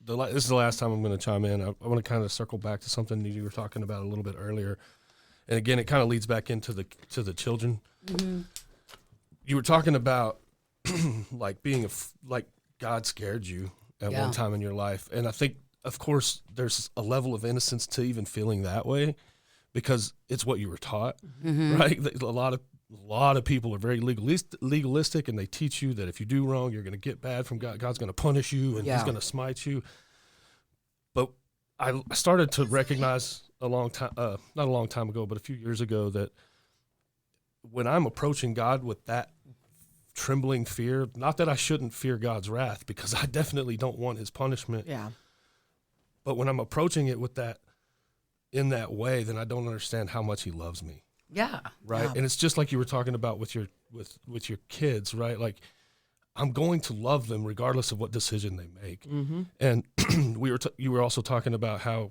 this is the last time I'm going to chime in. I want to kind of circle back to something that you were talking about a little bit earlier, and again, it kind of leads back into the children. Mm-hmm. You were talking about like being like God scared you at one time in your life, and I think, of course, there's a level of innocence to even feeling that way because it's what you were taught, right? A lot of people are very legalistic, and they teach you that if you do wrong, you're going to get bad from God. God's going to punish you, and He's going to smite you. But I started to recognize not a long time ago, but a few years ago, that when I'm approaching God with that trembling fear, not that I shouldn't fear God's wrath, because I definitely don't want His punishment. Yeah. But when I'm approaching it with that, in that way, then I don't understand how much He loves me. Yeah. Right. Yeah. And it's just like you were talking about with your kids, right? Like, I'm going to love them regardless of what decision they make. Mm-hmm. And you were also talking about how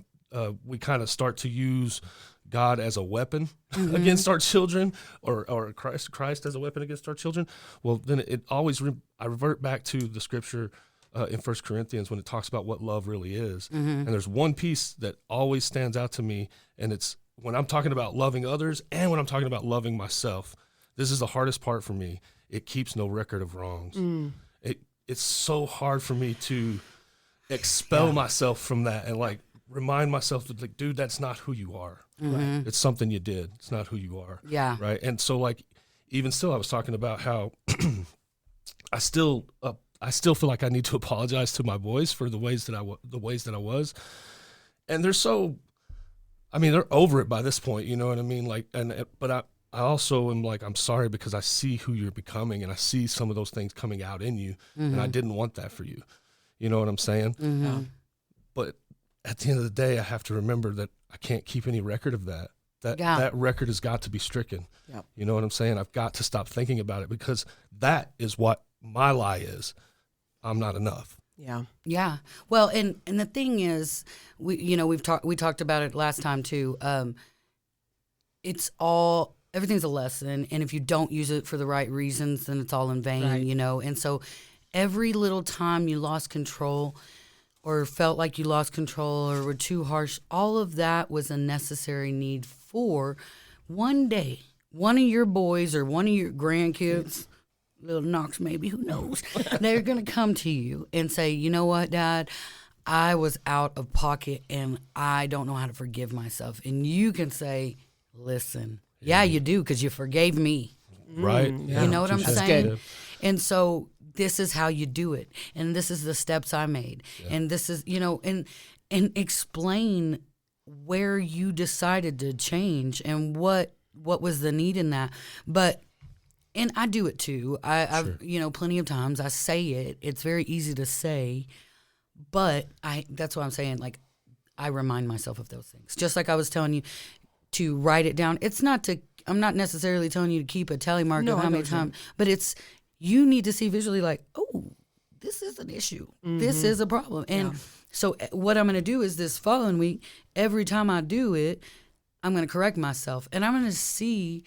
we kind of start to use God as a weapon against our children, or Christ as a weapon against our children. Well, then it always I revert back to the scripture in 1 Corinthians when it talks about what love really is. Mm-hmm. And there's one piece that always stands out to me, and it's when I'm talking about loving others and when I'm talking about loving myself. This is the hardest part for me. It keeps no record of wrongs. It's so hard for me to expel myself from that and like remind myself that, like, dude, that's not who you are. Right? It's something you did. It's not who you are. Yeah. Right. And so, like, even still, I was talking about how I still feel like I need to apologize to my boys for the ways that I was, and they're over it by this point. You know what I mean? Like, but I also am like, I'm sorry because I see who you're becoming, and I see some of those things coming out in you, and I didn't want that for you. You know what I'm saying? Mm-hmm. But at the end of the day, I have to remember that I can't keep any record of that. That record has got to be stricken. Yep. You know what I'm saying? I've got to stop thinking about it, because that is what my lie is. I'm not enough. Yeah. Yeah. Well, and the thing is, we talked about it last time too. Everything's a lesson, and if you don't use it for the right reasons, then it's all in vain, right. You know. And so every little time you lost control or felt like you lost control or were too harsh, all of that was a necessary need for one day, one of your boys or one of your grandkids, little Knox maybe, who knows, they're going to come to you and say, you know what, Dad, I was out of pocket and I don't know how to forgive myself. And you can say, listen, yeah, you do, because you forgave me. Right. Yeah. You know what I'm saying? Good. And so this is how you do it. And this is the steps I made. Yeah. And this is, and explain where you decided to change and what was the need in that. And I do it too. I've plenty of times I say it. It's very easy to say, but that's what I'm saying. Like, I remind myself of those things. Just like I was telling you to write it down. I'm not necessarily telling you to keep a tally mark of how many times, but you need to see visually, like, oh, this is an issue. Mm-hmm. This is a problem. And so what I'm going to do is this following week, every time I do it, I'm going to correct myself, and I'm going to see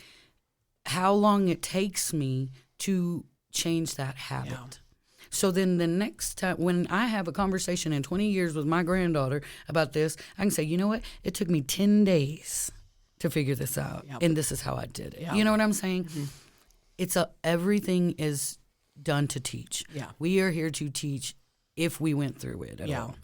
how long it takes me to change that habit. Yeah. So then the next time when I have a conversation in 20 years with my granddaughter about this, I can say, you know what? It took me 10 days to figure this out, and this is how I did it. Yep. You know what I'm saying? Mm-hmm. Everything is done to teach. Yeah. We are here to teach if we went through it at all.